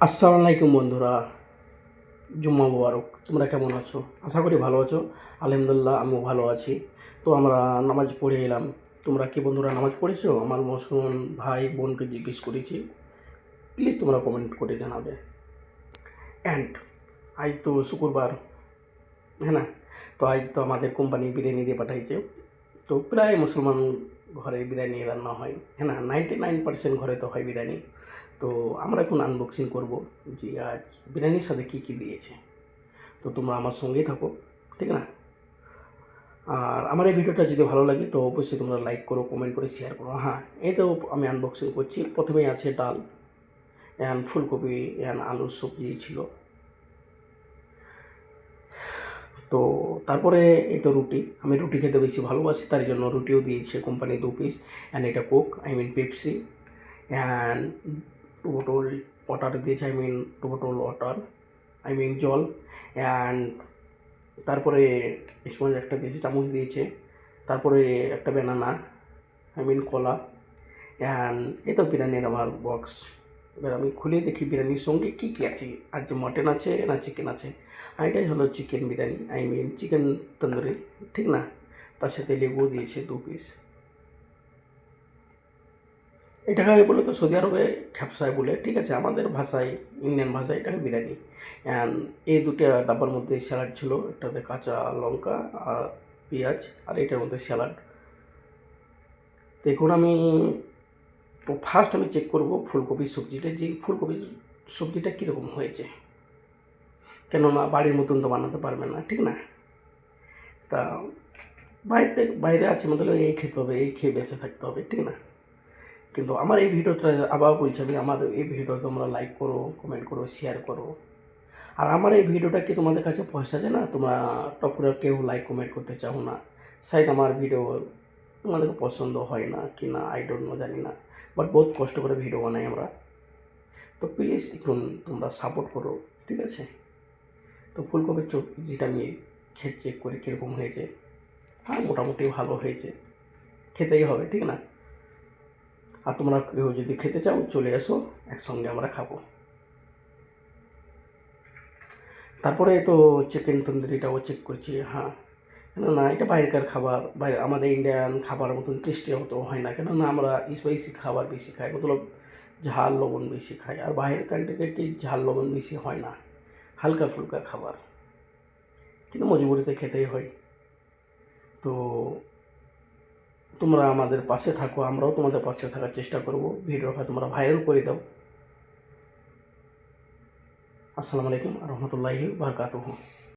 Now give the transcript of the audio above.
আসসালামু আলাইকুম বন্ধুরা, জুম্মা মুবারক। তোমরা কেমন আছো? আশা করি ভালো আছো। আলহামদুলিল্লাহ, আমিও ভালো আছি। তো আমরা নামাজ পড়ে এলাম। তোমরা কি বন্ধুরা নামাজ পড়েছো? আমার মুসলমান ভাই বোনকে জিজ্ঞেস করেছি, প্লিজ তোমরা কমেন্ট করে জানাবে। অ্যান্ড আজ তো শুক্রবার, হ্যাঁ না? তো আজ তো আমাদের কোম্পানি বিরিয়ানি দিয়ে পাঠাইছে। তো প্রায় মুসলমান ঘরে বিরিয়ানি রান্না হয়, হ্যাঁ না? 99% ঘরে তো হয় বিরিয়ানি। তো আমরা এখন আনবক্সিং করব যে আজ বিরিয়ানির সাথে কী কী দিয়েছে। তো তোমরা আমার সঙ্গেই থাকো, ঠিক না? আর আমার এই ভিডিওটা যদি ভালো লাগে তো অবশ্যই তোমরা লাইক করো, কমেন্ট করে শেয়ার করো। হ্যাঁ, এই তো আমি আনবক্সিং করছি। প্রথমেই আছে ডাল, অ্যান্ড ফুলকপি অ্যান্ড আলুর সবজি ছিল। তো তারপরে এই তো রুটি, আমি রুটি খেতে বেশি ভালোবাসি, তার জন্য রুটিও দিয়েছে কোম্পানি 2 পিস। অ্যান্ড এটা কোক, পেপসি, অ্যান্ড 2 বোতল ওয়াটার দিয়েছে, 2 বোতল ওয়াটার, জল। অ্যান্ড তারপরে স্পঞ্জ একটা দিয়েছে, চামচ দিয়েছে। তারপরে একটা ব্যানানা, কলা। অ্যান্ড এই তো বিরিয়ানির আমার বক্স। এবার আমি খুলে দেখি বিরিয়ানির সঙ্গে কী কী আছে। আর যে মটন আছে না চিকেন আছে? আর এটাই হলো চিকেন বিরিয়ানি, চিকেন তন্দুরি, ঠিক না? তার সাথে লেবু দিয়েছে 2 পিস। এটাকে বলে তো সৌদি আরবে খ্যাপসায় বলে, ঠিক আছে? আমাদের ভাষায়, ইন্ডিয়ান ভাষায় এটাকে বিরিয়ানি। অ্যান্ড এই দুটো ডাব্বার মধ্যে স্যালাড ছিল, একটাতে কাঁচা লঙ্কা আর পেঁয়াজ, আর এটার মধ্যে স্যালাড। দেখুন, আমি তো ফার্স্ট আমি চেক করব ফুলকপির সবজিটা, যে ফুলকপির সবজিটা কীরকম হয়েছে। কেননা বাড়ির মতন তো বানাতে পারবে না, ঠিক না? তা বাইরে আছে মতলব এই খেতে হবে, এই খেয়ে বেঁচে থাকতে হবে, ঠিক না? কিন্তু আমার এই ভিডিওটা, আবার বলছি আমি, আমার এই ভিডিওটা তোমরা লাইক করো, কমেন্ট করো, শেয়ার করো। আর আমার এই ভিডিওটা কি তোমাদের কাছে পৌঁছাচ্ছে না? তোমরা টপরে কেউ লাইক কমেন্ট করতে চাও না, শায়দ আমার ভিডিও তোমাদেরকে পছন্দ হয় না কি না, আই ডোন্ট নো, জানি না। বাট বহুত কষ্ট করে ভিডিও বানাই আমরা। তো প্লিজ একটু তোমরা সাপোর্ট করো, ঠিক আছে? তো ফুলকপির যেটা আমি চেক করি কীরকম হয়েছে। হ্যাঁ, মোটামুটি ভালো হয়েছে, খেতেই হবে, ঠিক না? আর তোমরা কেউ যদি খেতে চাও চলে এসো, একসঙ্গে আমরা খাবো। তারপরে তো চিকেন তন্দুরিটাও চেক করছি। হ্যাঁ, কেননা এটা বাইরেকার খাবার, বাইরে আমাদের ইন্ডিয়ান খাবার মতন টেস্টি হতো হয় না, কেননা আমরা স্পাইসি খাবার বেশি খাই, মতলব ঝাল লবণ বেশি খাই। আর বাইরের কান্ট্রিতে কি ঝাল লবণ বেশি হয় না, হালকা ফুলকা খাবার, কিন্তু মজবুরিতে খেতেই হয়। তো তোমরা আমাদের পাশে থাকো, আমরাও তোমাদের পাশে থাকার চেষ্টা করব। ভিডিওটা তোমরা ভাইরাল করে দাও। আসসালামু আলাইকুম রহমতুল্লাহি বারকাতুহু।